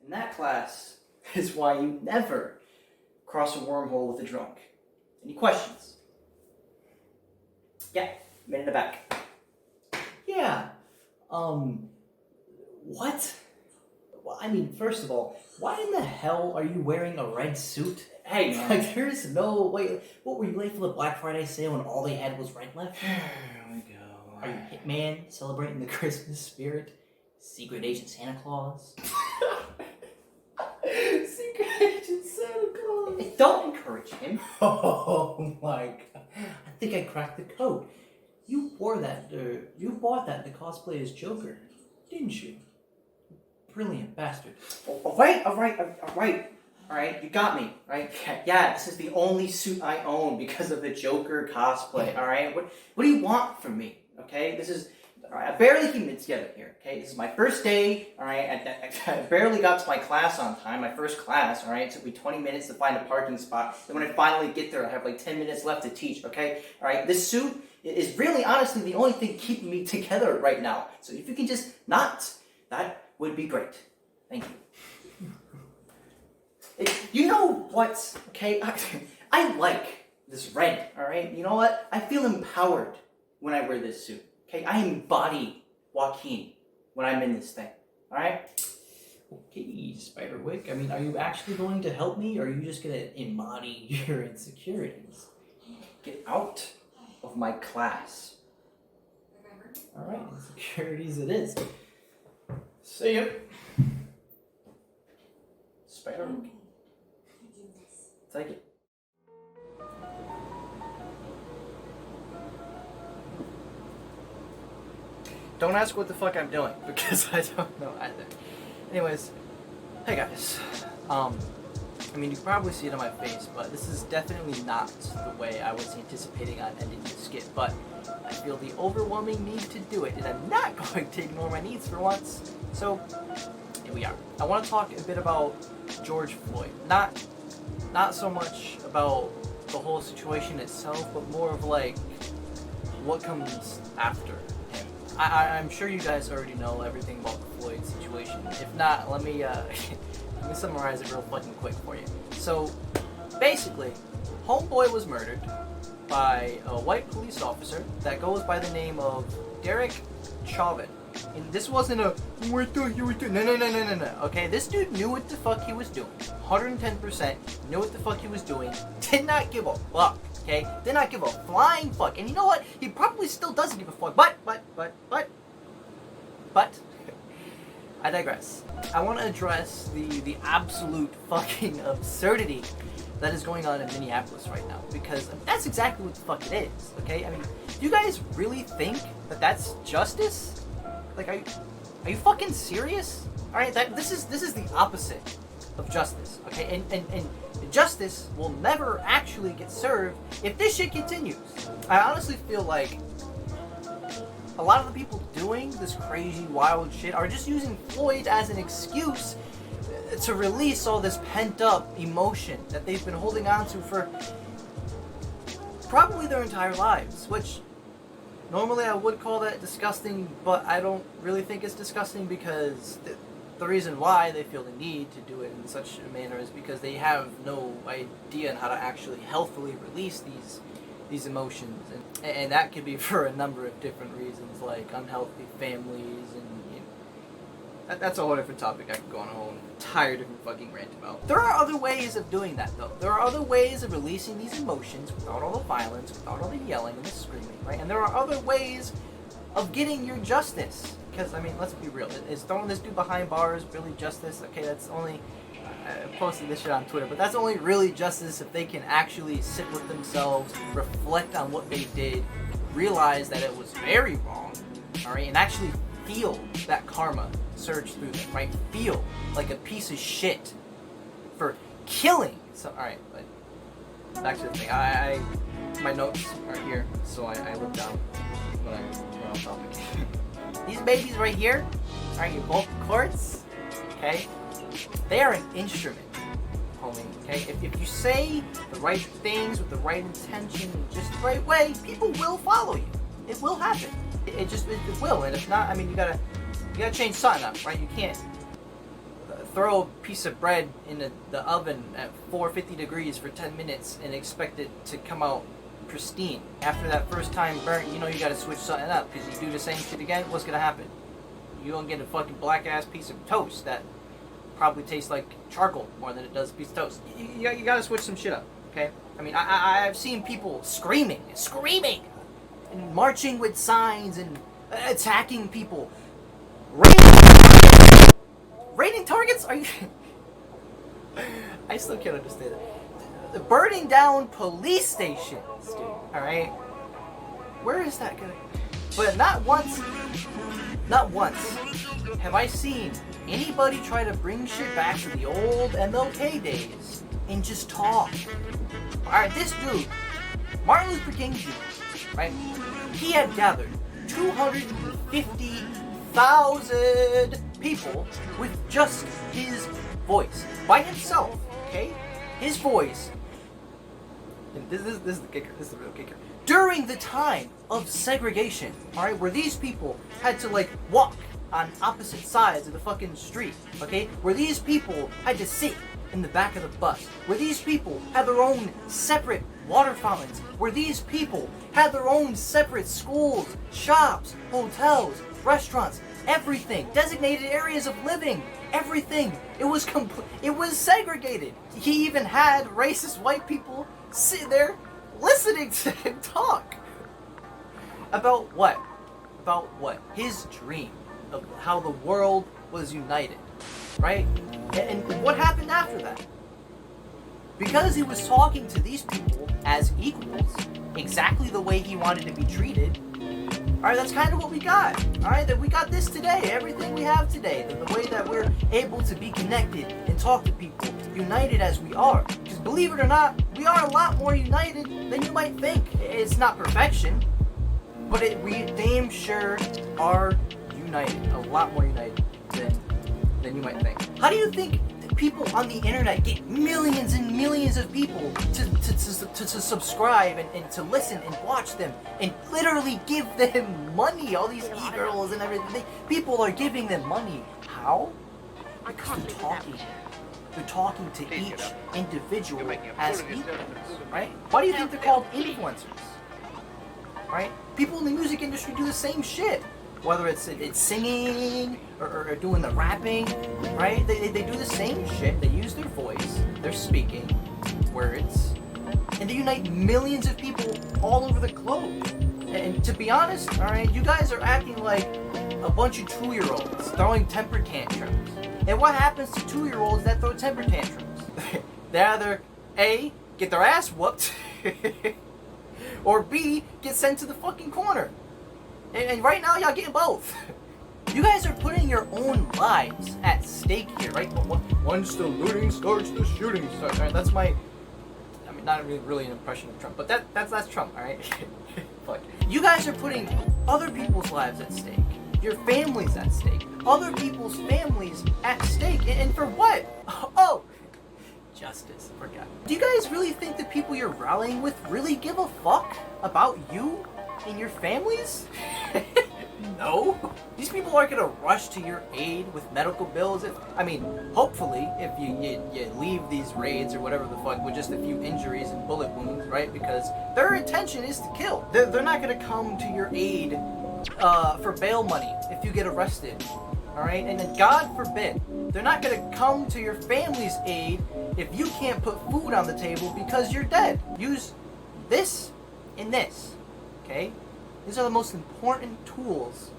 And that class is why you never cross a wormhole with a drunk. Any questions? Yeah, man in the back. Yeah. What? Well, I mean, first of all, why in the hell are you wearing a red suit? Hey, man. Like, there's no way. What, were you late for the Black Friday sale and all they had was red left? Here we go. Are you Hitman celebrating the Christmas spirit? Secret Agent Santa Claus? Secret Agent Santa Claus. Don't encourage him. Oh my god. I think I cracked the code. You bought that to cosplay as Joker, didn't you? Brilliant bastard. All right, you got me, right? Yeah, this is the only suit I own because of the Joker cosplay, all right? What do you want from me, okay? This is, all right, I barely came together here, okay? This is my first day, all right? I barely got to my class on time, my first class, all right? It took me 20 minutes to find a parking spot. Then when I finally get there, I have like 10 minutes left to teach, okay? All right, this suit is really, honestly, the only thing keeping me together right now. So if you can just not, that would be great. Thank you. You know what, okay? I like this red, alright? You know what? I feel empowered when I wear this suit, okay? I embody Joaquin when I'm in this thing, alright? Okay, Spiderwick, I mean, are you actually going to help me, or are you just going to embody your insecurities? Get out of my class. Alright, insecurities it is. See ya. Spiderwick. Take it. Don't ask what the fuck I'm doing, because I don't know either. Anyways, hey guys. I mean, you can probably see it on my face, but this is definitely not the way I was anticipating on ending the skit, but I feel the overwhelming need to do it, and I'm not going to ignore my needs for once. So, here we are. I want to talk a bit about George Floyd. Not so much about the whole situation itself, but more of like what comes after him. I'm sure you guys already know everything about the Floyd situation. If not, let me let me summarize it real fucking quick for you. So basically, homeboy was murdered by a white police officer that goes by the name of Derek Chauvin. And this wasn't a no. Okay, this dude knew what the fuck he was doing. 110% knew what the fuck he was doing. Did not give a fuck. Okay, did not give a flying fuck. And you know what? He probably still doesn't give a fuck. But I digress. I want to address the absolute fucking absurdity that is going on in Minneapolis right now, because that's exactly what the fuck it is. Okay, I mean, do you guys really think that that's justice? Like, are you fucking serious? All right, this is the opposite of justice. Okay, and justice will never actually get served if this shit continues. I honestly feel like a lot of the people doing this crazy, wild shit are just using Floyd as an excuse to release all this pent-up emotion that they've been holding on to for probably their entire lives, which normally I would call that disgusting, but I don't really think it's disgusting, because the reason why they feel the need to do it in such a manner is because they have no idea on how to actually healthily release these emotions, and that could be for a number of different reasons, like unhealthy families, and you know, that's a whole different topic I could go on a whole entire different fucking rant about. There are other ways of doing that, though. There are other ways of releasing these emotions without all the violence, without all the yelling and the screaming, right? And there are other ways of getting your justice. Because, I mean, let's be real. Is throwing this dude behind bars really justice? Okay, that's only... I posted this shit on Twitter, but that's only really justice if they can actually sit with themselves, reflect on what they did, realize that it was very wrong, alright, and actually feel that karma surge through them, right? Feel like a piece of shit for killing. So, alright, but back to the thing. My notes are here, so I look down when I'm on topic. These babies right here, alright, your vocal cords, okay? They are an instrument, homie, okay? If you say the right things with the right intention, just the right way, people will follow you. It will happen. It will, and if not, I mean, you gotta change something up, right? You can't. throw a piece of bread in the oven at 450 degrees for 10 minutes and expect it to come out pristine. After that first time burnt, you know you gotta switch something up, because you do the same shit again, what's gonna happen? You're gonna get a fucking black ass piece of toast that probably tastes like charcoal more than it does a piece of toast. You gotta switch some shit up, okay? I mean, I've seen people screaming, and marching with signs and attacking people. Raiding targets? Are you... I still can't understand it. Burning down police stations, dude, alright? Where is that gonna... But not once have I seen anybody try to bring shit back to the old MLK days and just talk. Alright, this dude, Martin Luther King Jr., right? He had gathered 250,000 people with just his voice. By himself, okay? His voice. And this is the kicker. This is the real kicker. During the time of segregation, alright, where these people had to, like, walk on opposite sides of the fucking street, okay? Where these people had to sit in the back of the bus. Where these people had their own separate water fountains. Where these people had their own separate schools, shops, hotels, restaurants, everything. Designated areas of living. Everything. It was segregated. He even had racist white people sitting there listening to him talk. About what? About what? His dream of how the world was united. Right? And what happened after that? Because he was talking to these people as equals, exactly the way he wanted to be treated, alright, that's kind of what we got. Alright, that we got this today, everything we have today, the way that we're able to be connected and talk to people, united as we are. Because believe it or not, we are a lot more united than you might think. It's not perfection, but we damn sure are united, a lot more united than you might think. How do you think people on the internet get millions and millions of people to subscribe and to listen and watch them and literally give them money? All these e-girls and everything, people are giving them money. How? Because they're talking. They're talking to each individual as equals, right? Why do you think they're called influencers? Right? People in the music industry do the same shit. Whether it's singing or doing the rapping, right? They do the same shit. They use their voice, their speaking, words, and they unite millions of people all over the globe. And to be honest, alright, you guys are acting like a bunch of 2-year-olds throwing temper tantrums. And what happens to 2-year-olds that throw temper tantrums? They either A, get their ass whooped, or B, get sent to the fucking corner. And right now, y'all getting both. You guys are putting your own lives at stake here, right? Once the looting starts, the shooting starts. Right? That's my... I mean, not really an impression of Trump, but that's Trump, alright? Fuck. You guys are putting other people's lives at stake. Your families at stake. Other people's families at stake. And for what? Oh! Justice. Forgot. Do you guys really think the people you're rallying with really give a fuck about you and your families? No. These people aren't gonna rush to your aid with medical bills. Hopefully, if you leave these raids or whatever the fuck with just a few injuries and bullet wounds, right? Because their intention is to kill. They're not gonna come to your aid for bail money if you get arrested. Alright? And then God forbid, they're not gonna come to your family's aid if you can't put food on the table because you're dead. Use this and this. Okay? These are the most important tools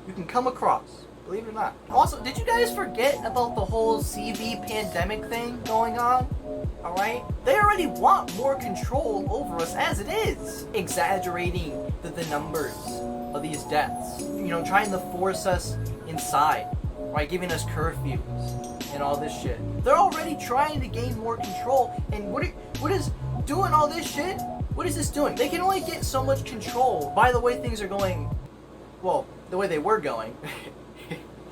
you can come across, believe it or not. Also, did you guys forget about the whole CV pandemic thing going on? Alright? They already want more control over us as it is. Exaggerating the numbers of these deaths. You know, trying to force us inside. Right? Giving us curfews and all this shit. They're already trying to gain more control. And what is doing all this shit? What is this doing? They can only get so much control by the way things are going, well, the way they were going.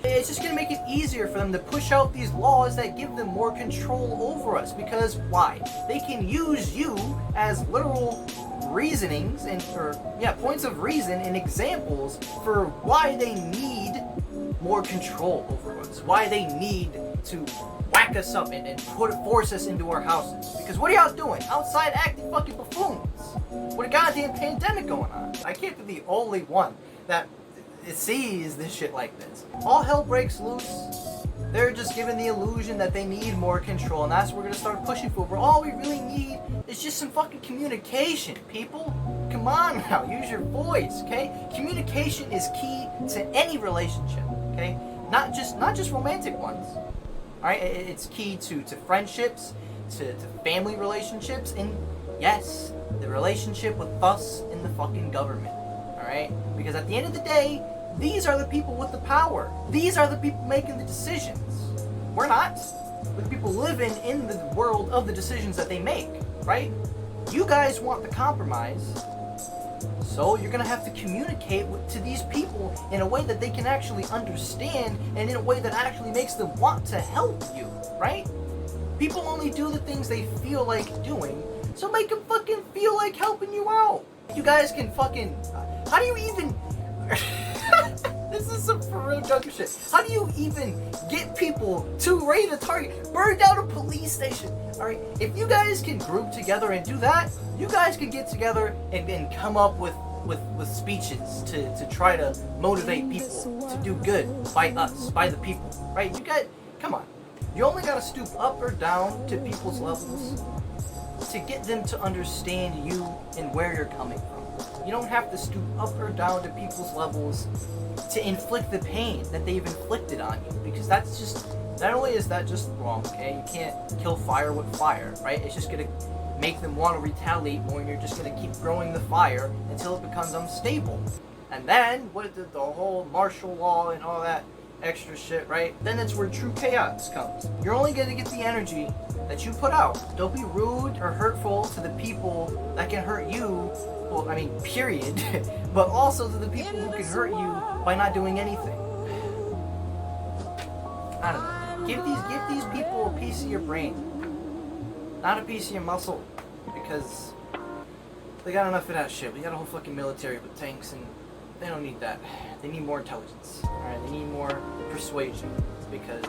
It's just gonna make it easier for them to push out these laws that give them more control over us. Because why? They can use you as literal reasonings points of reason and examples for why they need more control over us. Why they need to whack us up and force us into our houses. Because what are y'all doing? Outside acting fucking buffoons. With a goddamn pandemic going on. I can't be the only one that sees this shit like this. All hell breaks loose. They're just given the illusion that they need more control, and that's what we're gonna start pushing for. Where all we really need is just some fucking communication, people. Come on now, use your voice, okay? Communication is key to any relationship, okay? Not just romantic ones. All right, it's key to friendships, to family relationships, and yes, the relationship with us and the fucking government. All right, because at the end of the day, these are the people with the power. These are the people making the decisions. We're not. We're the people living in the world of the decisions that they make, right? You guys want the compromise, so you're gonna have to communicate to these people in a way that they can actually understand, and in a way that actually makes them want to help you, right? People only do the things they feel like doing, so make them fucking feel like helping you out. You guys can fucking... How do you even... This is some for real junker shit. How do you even get people to raid a target? Burn down a police station. Alright, if you guys can group together and do that, you guys can get together and come up with speeches to try to motivate people to do good by us, by the people. Right? You guys, come on. You only gotta stoop up or down to people's levels to get them to understand you and where you're coming from. You don't have to stoop up or down to people's levels to inflict the pain that they've inflicted on you, because that's just, not only is that just wrong, okay? You can't kill fire with fire, right? It's just gonna make them want to retaliate more, and you're just gonna keep growing the fire until it becomes unstable. And then, what the whole martial law and all that extra shit, right? Then that's where true chaos comes. You're only gonna get the energy that you put out. Don't be rude or hurtful to the people that can hurt you. Well, I mean, period. But also to the people who can hurt you by not doing anything. I don't know. Give these people a piece of your brain, not a piece of your muscle, because they got enough of that shit. We got a whole fucking military with tanks, and they don't need that. They need more intelligence. All right, they need more persuasion, because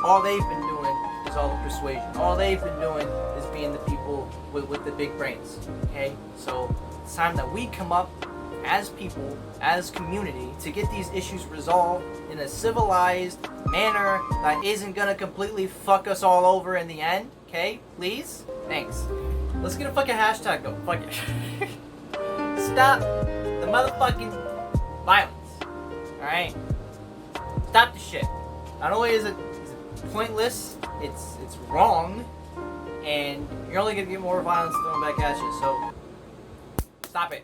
all they've been doing is all the persuasion. All they've been doing is being the people with the big brains. Okay, so it's time that we come up as people, as community, to get these issues resolved in a civilized manner that isn't gonna completely fuck us all over in the end. Okay, please? Thanks. Let's get a fucking hashtag though. Fuck it. Stop the motherfucking violence. Alright? Stop the shit. Not only is it pointless, it's wrong, and you're only gonna get more violence thrown back at you, so stop it.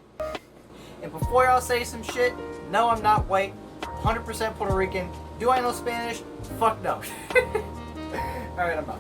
And before y'all say some shit, no, I'm not white, 100% Puerto Rican. Do I know Spanish? Fuck no. Alright, I'm out.